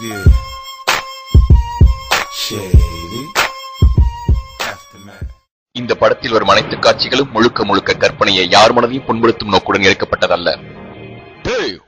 Yeah. Shady. Aftermath. இந்த படத்தில் வரும் அனைத்து காட்சிகளும் முழுக்க முழுக்க கற்பனையை யார் மனதையும் புண்படுத்தும் நோக்குடன் எடுக்கப்பட்டதல்ல.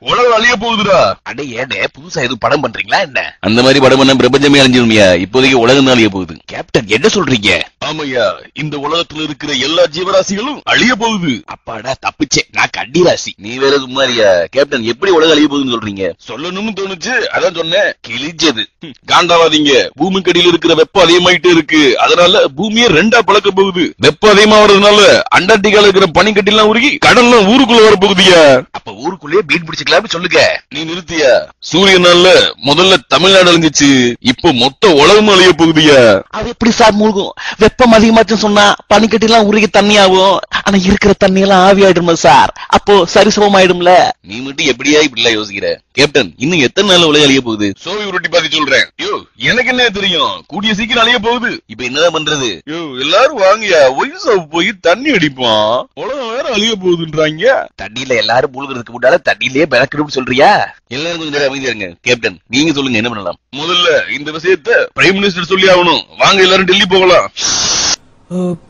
உலகம் அழிய போகுதுடா. அடே ஏடே புதுசா எதுவும் படம் பண்றீங்களா என்ன? அந்த மாதிரி படம் பண்ண பிரபஞ்சமே அழிஞ்சிருமியா. இப்போதைக்கு உலகம் அழிய போகுது. கேப்டன் என்ன சொல்றீங்க? ஆமையா, இந்த உலகத்துல இருக்கிற எல்லா ஜீவராசிகளும் அழிய போகுது. அப்பாடா தப்பிச்சே, நான் கண்டி ராசி. நீ வேற சும்மாரியா? கேப்டன் எப்படி உலகம் அழிய போகுதுன்னு சொல்றீங்க? சொல்லணும்னு தோணுச்சு, அதான் சொன்னேன். கிழிஞ்சது. காண்டாவாதீங்க. பூமி கடியில இருக்கிற வெப்பம் அதிகமாயிட்டே இருக்கு. அதனால பூமியே ரெண்டா பழக்க போகுது. வெப்பம் அதிகமாவதுனால அண்டார்டிகால இருக்கிற பனிக்கட்டி எல்லாம் உருகி கடல்ல ஊருக்குள்ள வர போகுதியா. அப்ப ஊருக்குள்ளே மீன் பிடிச்சுக்கலாம் சொல்லுங்க. நீ நிறுத்தியா? சூரியனால முதல்ல தமிழ்நாடு அழிஞ்சிச்சு, இப்போ மொத்த உலகம் அழிய போகுதியா. அது எப்படி சார் மூழ்கும்? வெப்பம் அதிகமாச்சு சொன்னா பனிக்கட்டி எல்லாம் உருகி தண்ணி ஆகும். ஆனா இருக்கிற தண்ணி எல்லாம் ஆவி ஆயிடுமா சார்? அப்போ சரிசமம் ஆயிடும்ல. நீ மட்டும் எப்படியா இப்படி யோசிக்கிற? கேப்டன், இன்னும் எத்தனை நாள் உலகம் அழிய போகுது? சோவி உருட்டி பாத்தி சொல்றேன். யோ, எனக்கு என்ன தெரியும்? கூடிய சீக்கிரம் அழிய போகுது. இப்ப என்னதான் பண்றது? யோ, எல்லாரும் வாங்கியா ஒய்சா போய் தண்ணி அடிப்பான். உலகம் வேற அழிய போகுதுன்றாங்க. தண்ணியில எல்லாரும் மூழ்கிறதுக்கு முன்னால தண்ணியிலேயே பிறக்கணும்னு சொல்றியா? எல்லாரும் கொஞ்சம் நேரம் அமைதியா இருங்க. கேப்டன், நீங்க சொல்லுங்க என்ன பண்ணலாம்? முதல்ல இந்த விஷயத்தை பிரைம் மினிஸ்டர் சொல்லி ஆகணும். வாங்க எல்லாரும் டெல்லி போகலாம்.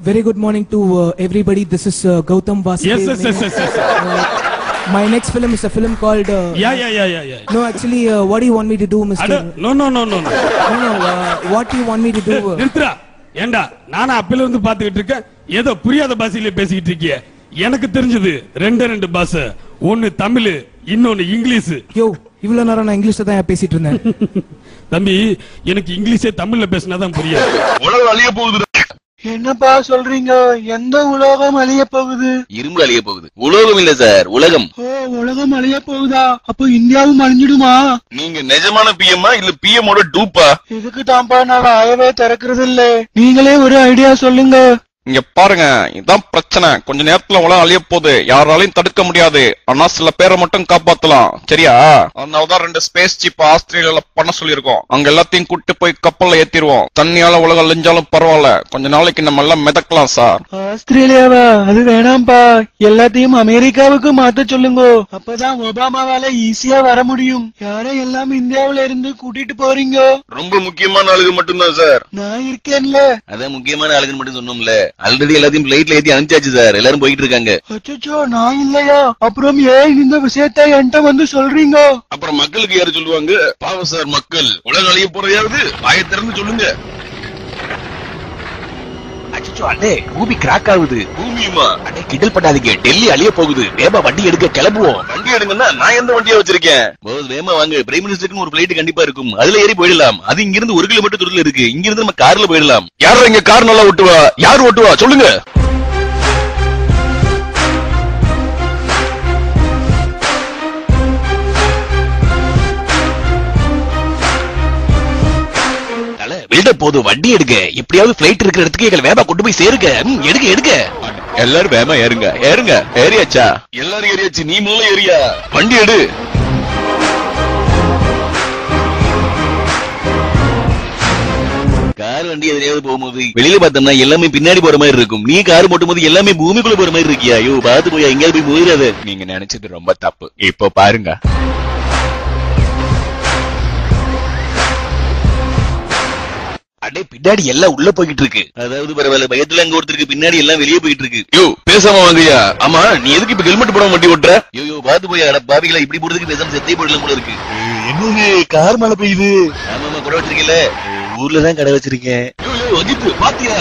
Very good morning to everybody. This is Gautam Vasudev. Yes. My next film is a film called. Yeah. No, actually, what do you want me to do, Mr. No. No. What do you want me to do? நிறுத்துறா. ஏண்டா, நானா அப்பல இருந்து பாத்துக்கிட்டு இருக்கேன். ஏதோ புரியாத பாஷையில பேசிக்கிட்டு இருக்கிய. எனக்கு தெரிஞ்சது ரெண்டு பாஷை. ஒன்னு தமிழ், இன்னொன்னு இங்கிலீஷ். யோ, இவ்வளவு நேரம் நான் இங்கிலீஷ்ல தான் பேசிட்டு இருந்தேன். தம்பி, எனக்கு இங்கிலீஷே தமிழ்ல பேசினாதான் புரியாது. உலகம் அழிய போகுது. என்னப்பா சொல்றீங்க? எந்த உலகம் அழிய போகுது? இரும்பு அழிய போகுது. உலகம் இல்ல சார், உலகம். உலகம் அழிய போகுதா? அப்போ இந்தியாவும் அழிஞ்சிடுமா? நீங்க நிஜமான பிஎம்மா இல்ல பிஎம்மோட டூப்பா? இதுக்கு தான்ப்பா நான் ஆயவே திறக்கிறது இல்ல. நீங்களே ஒரு ஐடியா சொல்லுங்க. இங்க பாருங்க, இதான் பிரச்சனை. கொஞ்ச நேரத்துல உலகம் அழிய போகுது. யாராலையும் தடுக்க முடியாது. ஆனா சில பேரை மட்டும் காப்பாத்தலாம். சரியா? அதனாலதான் 2 ஸ்பேஸ் ஜிப் ஆஸ்திரேலியால பண்ண சொல்லிருக்கோம். அங்க எல்லாத்தையும் கூட்டு போய் கப்பல்ல ஏத்திடுவோம். தண்ணியால உலகம் அழிஞ்சாலும் பரவாயில்ல. கொஞ்ச நாளைக்கு நம்ம எல்லாம் மிதக்கலாம் சார். ஆஸ்திரேலியாவா? அது வேணாம்பா. எல்லாத்தையும் அமெரிக்காவுக்கு மாத்த சொல்லுங்க. அப்பதான் ஒபாமாவால ஈஸியா வர முடியும். யாரை எல்லாம் இந்தியாவில இருந்து கூட்டிட்டு போறீங்க? ரொம்ப முக்கியமான ஆளுங்க மட்டும்தான் சார். நான் இருக்கேன்ல. அதான் முக்கியமான ஆளுங்க மட்டும் சொன்னோம்ல. ஆல்ரெடி எல்லாத்தையும் பிளைட்ல ஏத்தி அனுப்பிச்சாச்சு சார். எல்லாரும் போயிட்டு இருக்காங்க. அச்சோ, நான் இல்லையா? அப்புறம் ஏன் இந்த விஷயத்தை என்கிட்ட வந்து சொல்றீங்க? அப்புறம் மக்களுக்கு யாரு சொல்லுவாங்க? பாவம் சார் மக்கள். உலகம் அழிய போறதையாவது வாயை திறந்து சொல்லுங்க. அச்சோ, அண்ணே பூமி கிராக் ஆகுது. பூமியுமா? அண்ணே கிண்டல் பண்ணாதீங்க. டெல்லி அழிய போகுது. வேமா வண்டி எடுக்க கிளம்புவோம். வண்டி எடுங்கன்னா நான் எந்த வண்டியா வச்சிருக்கேன்? வேமா வாங்க. பிரைம் மினிஸ்டருக்கு ஒரு பிளைட் கண்டிப்பா இருக்கும். அதுல ஏறி போயிடலாம். அது இங்க இருந்து 1 கிலோமீட்டர் தூரத்துல இருக்கு. இங்க இருந்து நம்ம கார்ல போயிடலாம். யாரும் இங்க கார் நல்லா ஓட்டுவா? யார் ஓட்டுவா சொல்லுங்க. போது வண்டி எடுங்க. எப்படியாவது பிளைட் இருக்கிற இடத்துக்கு எங்களை வேமா கொண்டு போய் சேருங்க. எடுங்க. எல்லாரும் வேமா ஏறுங்க. ஏறியாச்சா? எல்லாரும் ஏறியாச்சு. நீ முதல்ல ஏறியா? வண்டி எடு. கார் வண்டி எதிரையாவது போகும்போது வெளியில பார்த்தோம்னா எல்லாமே பின்னாடி போற மாதிரி இருக்கும். நீ கார் போட்டும் போது எல்லாமே பூமிக்குள்ள போற மாதிரி இருக்கியா? ஐயோ, பார்த்து போய் எங்கேயாவது போய் போயிடாது. நீங்க நினைச்சது ரொம்ப தப்பு. இப்போ பாருங்க. அடே, பின்னாடி எல்லாம் உள்ள போயிட்டு இருக்கு. அதாவது பரவாயில்ல, பயத்துல அங்க ஒருத்தருக்கு பின்னாடி எல்லாம் வெளியே போயிட்டு இருக்கு. யோ, பேசாம வாங்கயா. ஆமா, நீ எதுக்கு இப்ப ஹெல்மெட் போட வண்டி ஓட்டுற? யோ, பாத்து போய் பாவிகளா, இப்படி போறதுக்கு பேசாம செத்தே போடலாம் போல இருக்கு. என்னது கார் மேல பெய்யுது? ஆமா, கடை வச்சிருக்கீல? ஊர்லதான் கடை வச்சிருக்கேன். அஜித் பாத்தியா?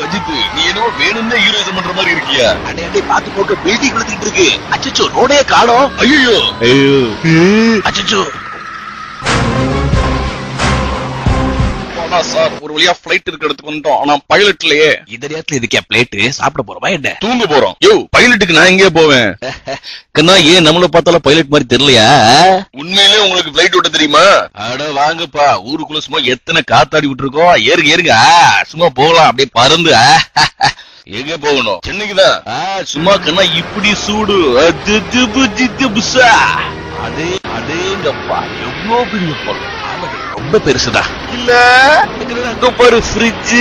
அஜித், நீ என்னவோ வேணும்னே ஹீரோயிசம் பண்ற மாதிரி இருக்கியா? அடே பாத்து போக்க பில்டிங் விழுந்துட்டு இருக்கு. அச்சச்சோ, ரோடே காணோம். ஐயோ அச்சச்சோ. சார், ஒரு வழியா பிளைட் இருக்கிற இடத்துக்கு வந்துட்டோம். ஆனா பைலட் இல்லையே. இந்த நேரத்துல இதுக்கே பிளேட்? சாப்பிட போறோமா என்ன? தூங்க போறோம். யோ, பைலட்டுக்கு நான் எங்கே போவேன்? கண்ணா, ஏன் நம்மள பார்த்தாலும் பைலட் மாதிரி தெரியலையா? உண்மையிலே உங்களுக்கு பிளைட் ஓட்ட தெரியுமா? அட வாங்கப்பா, ஊருக்குள்ள சும்மா எத்தனை காத்தாடி விட்டுருக்கோம். ஏறுங்க. சும்மா போகலாம், அப்படியே பறந்து. எங்க போகணும்? சென்னைக்குதான். சும்மா கண்ணா, இப்படி சூடு. அதேங்கப்பா, எவ்வளவு பெரிய பொருள். ரொம்ப பெருசுதா இல்ல? அங்க பாரு ஃப்ரிட்ஜ்.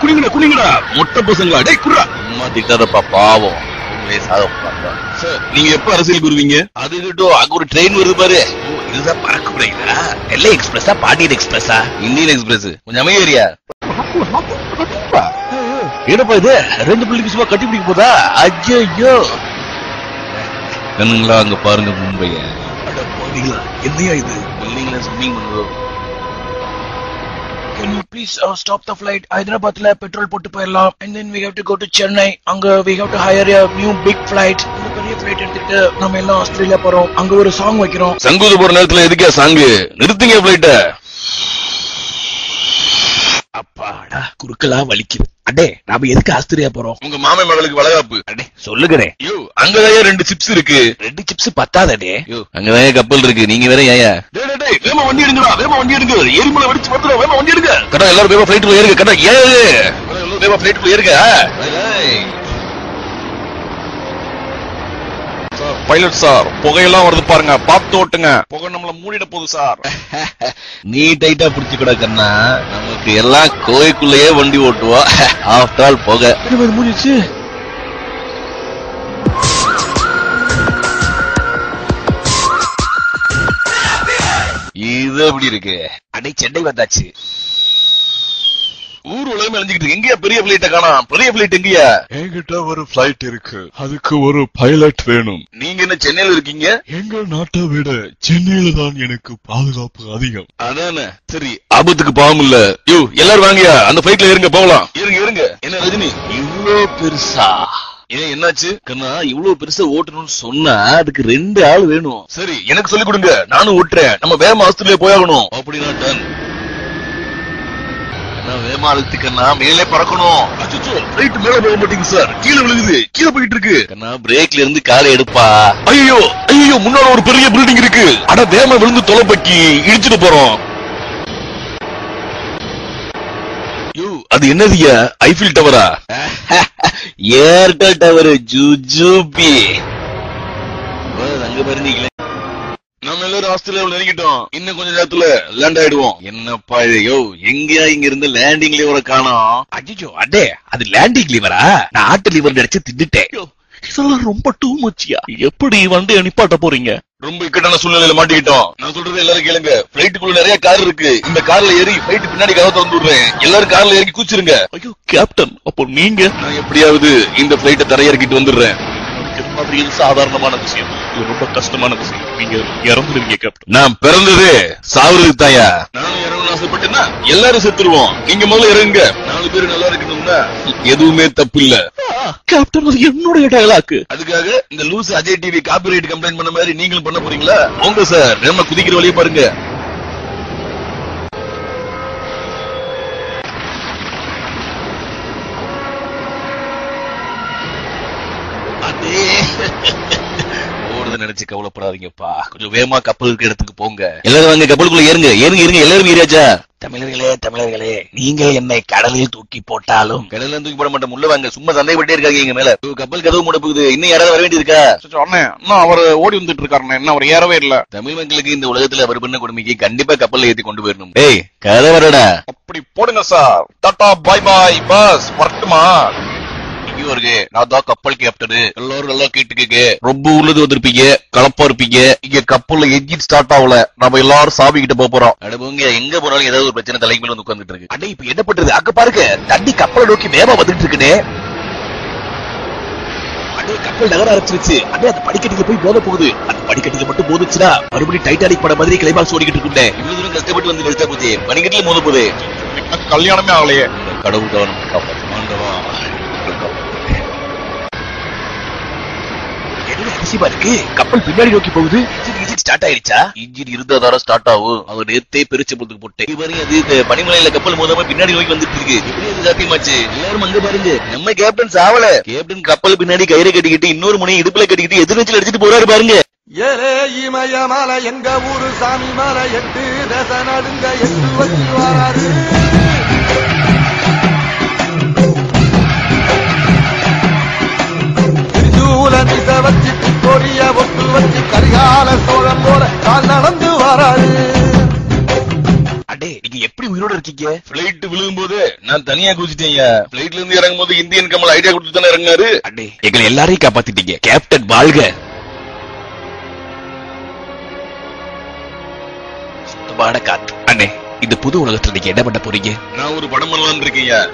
குடிங்கடா மொட்டை பசங்களா. டேய் குடுறா. அம்மா திட்டாதப்பா, பாவம். நீங்க எப்ப அரசியலுக்கு வருவீங்க? அது கிட்டும் அங்க ஒரு ட்ரெயின் வருது பாரு. பெருசா பறக்க முடியுதா? எல்லை எக்ஸ்பிரஸா, பாண்டியன் எக்ஸ்பிரஸா, இந்தியன் எக்ஸ்பிரஸ்? கொஞ்சம் அமைதியா என்னப்பா இது? 2 பில்டிங் சும்மா கட்டி பிடிக்க போதா? ஐயோ கண்ணுங்களா, அங்க பாருங்க மும்பைய. என்னையா இது? பில்டிங்ல ஸ்விம்மிங் பண்ணுவோம். Can you please stop the flight? ஹைதராபாத்ல பெட்ரோல் போட்டு போயிடலாம். And then we have to go to Chennai. அங்க we have to hire a new big flight. அந்த பெரிய ஃளைட் எடுத்துட்டு நம்ம எல்லாம் ஆஸ்திரேலியா போறோம். அங்க ஒரு சாங் வைக்கிறோம். சங்கூத போற நேரத்துல எதுக்கே சாங்? நிறுத்துங்க ஃளைட்ட. அப்பாடா, குறுக்கலா வலிக்குது. அடே, நாம எதுக்கு ஆஸ்திரேலியா போறோம்? உங்க மாமே மகளுக்கு வளகாப்பு. அடே சொல்லுகிறேன். யோ, அங்கதான் 2 சிப்ஸ் இருக்கு. 2 சிப்ஸ் பத்தாதே. யோ, அங்கதான் கப்பல் இருக்கு. நீங்க வேற ஏயா? டேய், வேமா வண்டி எடுங்கடா, வேமா வண்டி எடுங்க. ஏரிமலை வெடிச்சு வந்துற, வேமா வண்டி எடுங்க. கடா எல்லாரும் வேமா ஃளைட்ல ஏறுங்க. கடா ஏறு. எல்லாரும் வேமா ஃளைட்ல ஏறுங்க. பைலட் சார், புகையெல்லாம் வருது பாருங்க, பார்த்து ஓட்டுங்க. புகை நம்மள மூடிட போகுது சார். நீ டைட்டா புடிச்சுக்கூட கண்ணா, நமக்கு எல்லாம் கோயிலுக்குள்ளேயே வண்டி ஓட்டுவோம். ஆஃப்டர் ஆல் புகை மூடிச்சு. இது எப்படி இருக்கு? அடே, சென்னை வந்தாச்சு. ஊர் உலகம் அழிஞ்சுக்கிட்டு எங்கயா பெரிய பிளைட்ட காணோம்? பெரிய பிளைட் எங்கயா? என்கிட்ட ஒரு பிளைட் இருக்கு, அதுக்கு ஒரு பைலட் வேணும். நீங்க என்ன சென்னையில இருக்கீங்க? எங்க நாட்டை விட சென்னையில தான் எனக்கு பாதுகாப்பு அதிகம். அதானே, சரி, ஆபத்துக்கு பாவம் இல்ல. யோ, எல்லாரும் வாங்கயா, அந்த பிளைட்ல ஏறுங்க, போகலாம். ஏறுங்க. என்ன ரஜினி, இவ்ளோ பெருசா? ஏன் என்னாச்சு கண்ணா? இவ்வளவு பெருசா ஓட்டணும்னு சொன்னா அதுக்கு 2 ஆள் வேணும். சரி, எனக்கு சொல்லிக் கொடுங்க, நானும் ஓட்டுறேன். நம்ம வேகமா ஆஸ்திரேலியா போயாகணும். அப்படின்னா டன். வேகமா அழுத்துக்கண்ணா, மேலே பறக்கணும். அச்சோ, ஃளைட் மேல போக மாட்டேங்குது சார், கீழே விழுகுது. கீழே போயிட்டு இருக்கு கண்ணா. பிரேக்ல இருந்து காலை எடுப்பா. ஐயோ, முன்னால ஒரு பெரிய பில்டிங் இருக்கு. அட, வேகமா விழுந்து தொலைப்பக்கி இடிச்சுட்டு போறோம். அது என்னதுயா? ஐபில் டவரா? Airtel tower. ஜூஜூபி. அங்க பாருந்தீங்களே. நம்ம எல்லாரும் ஆஸ்திரேலியாவில் நெருங்கிட்டோம். இன்னும் கொஞ்ச நேரத்துல லேண்ட் ஆயிடுவோம். என்னப்பா இது? யோ, எங்கயா இங்க இருந்து லேண்டிங் லிவரை காணோம்? அஜிஜோ, அடே, அது லேண்டிங் லிவரா? நான் ஆட்டு லிவர் நினைச்சு தின்னுட்டேன். இதெல்லாம் ரொம்ப டூ மச்சியா. எப்படி வண்டி அனுப்பாட்ட போறீங்க? ரொம்ப இக்கட்டான சூழ்நிலையில மாட்டிக்கிட்டோம். நான் சொல்றது எல்லாரும் கேளுங்க. பிளைட்டுக்குள்ள நிறைய கார் இருக்கு. இந்த கார்ல ஏறி பிளைட் பின்னாடி கதவை திறந்து விடுறேன். எல்லாரும் கார்ல ஏறி கூச்சிருங்க. ஐயோ கேப்டன், அப்போ நீங்க? நான் எப்படியாவது இந்த பிளைட்டை தரையிறக்கிட்டு வந்துடுறேன். இது சாதாரணமான விஷயம், இது ரொம்ப கஷ்டமான விஷயம். நீங்க இறந்துருவீங்க கேப்டன். நான் பிறந்தது சாவுறதுக்கு தாயா. நானும் இறங்கணும்னு ஆசைப்பட்டேன்னா எல்லாரும் செத்துருவோம். நீங்க முதல்ல இறங்குங்க. 4 பேர் நல்லா இருக்கணும்னா எதுவுமே தப்பு இல்ல கேப்டன். அது என்னுடைய டயலாக். அதுக்காக இந்த loose Ajay TV copyright complaint பண்ண மாதிரி நீங்களும் பண்ண போறீங்களா? போங்க சார், நம்ம குதிக்கிற வழியை பாருங்க. ஓடுது நினைச்சு கவலைப்படாதீங்கப்பா. கொஞ்சம் வேகமா கப்பல் இருக்க இடத்துக்கு போங்க. எல்லாரும் வாங்க, கப்பலுக்குள்ள ஏறுங்க. எல்லாரும் ஏறியாச்சா? தமிழர்களே, நீங்கள் என்னை கடலில் தூக்கி போட்டாலும் கடலில் தூக்கி போட மாட்டேன். உள்ள வாங்க, சும்மா சந்தேகப்பட்டே இருக்காங்க எங்க மேல. கப்பல் கதவு மூட போகுது. இன்னும் யாராவது வர வேண்டியிருக்கா? அவர் ஓடி வந்துட்டு இருக்காரு. என்ன, அவர் ஏறவே இல்ல. தமிழ் மக்களுக்கு இந்த உலகத்துல அவர் பண்ண கொடுமைக்கு கண்டிப்பா கப்பல்ல ஏத்தி கொண்டு போயிடணும். டேய், கதை வரடா. அப்படி போடுங்க sir. Tata bye bye boss, வரட்டுமா? நான் தான் கப்பல் கேப்டன். எல்லாரும் நல்லா கேட்டுக்கங்க. ரொம்ப உள்ளது வந்திருப்பீங்க, கலப்பா இருப்பீங்க. இங்க கப்பல்ல என்ஜின் ஸ்டார்ட் ஆகல. நம்ம எல்லாரும் சாமி கிட்ட போறோம். அடவுங்க, எங்க போனாலும் ஏதாவது ஒரு பிரச்சனை தலைக்கு மேல வந்து உட்கார்ந்துட்டு இருக்கு. அடே, இப்ப என்ன பண்றது? அங்க பாருங்க, தண்ணி கப்பலை நோக்கி வேகமா வந்துட்டு இருக்குனே. அடே, கப்பல் நகர ஆரம்பிச்சிருச்சு. அடே, அந்த படிக்கட்டுல போய் மோத போகுது. அந்த படிக்கட்டுல மட்டும் மோதுச்சுன்னா மறுபடியும் டைட்டானிக் படம் மாதிரி கிளைமாக்ஸ் ஓடிக்கிட்டு இருக்குண்டே. இவ்வளவு தூரம் கஷ்டப்பட்டு வந்து கஷ்டா போச்சு. படிக்கட்டுல மோத போகுது. கல்யாணமே ஆகலையே. கடவுள் தான் காப்பாற்றுமாண்டவா. அதிசயமா இருக்கு. கப்பல் பின்னாடி நோக்கி போகுது. இன்ஜின் ஸ்டார்ட் ஆயிடுச்சா? இன்ஜின் இருந்தாதார ஸ்டார்ட் ஆகும். அவர் நேத்தே பெருச்சு போட்டுக்கு போட்டேன். பாருங்க, அது பனிமலையில கப்பல் மோதாம பின்னாடி நோக்கி வந்துட்டு இருக்கு. எப்படி அது சாத்தியமாச்சு? எல்லாரும் அங்க பாருங்க. நம்ம கேப்டன் சாவல. கேப்டன் கப்பல் பின்னாடி கயிறை கட்டிக்கிட்டு இன்னொரு முனை இடுப்புல கட்டிக்கிட்டு எதிர்நீச்சல் அடிச்சுட்டு போறாரு பாருங்க. ஏலே இமயமலை எங்க ஊரு சாமி மலை 8 தேச நடுங்க 8 வச்சு வராரு. வச்சு கொடிய ஒட்டு வச்சு கரிகால சோழம் போல கால் நடந்து வராது. அடே, நீங்க எப்படி உயிரோட இருக்கீங்க? பிளைட் விழுகும் போது நான் தனியா குதிச்சிட்டேங்க. பிளைட்ல இருந்து இறங்கும் போது இந்தியன் கமல் ஐடியா கொடுத்து தானே இறங்கினாரு. அடே, எங்களை எல்லாரையும் காப்பாத்திட்டீங்க. கேப்டன் வாழ்க. இதமான காத்து. அண்ணே, இந்த புது உலகத்துல நீங்க என்ன பண்ண போறீங்க? நான் ஒரு படம் பண்ணலாம்னு இருக்கீங்க.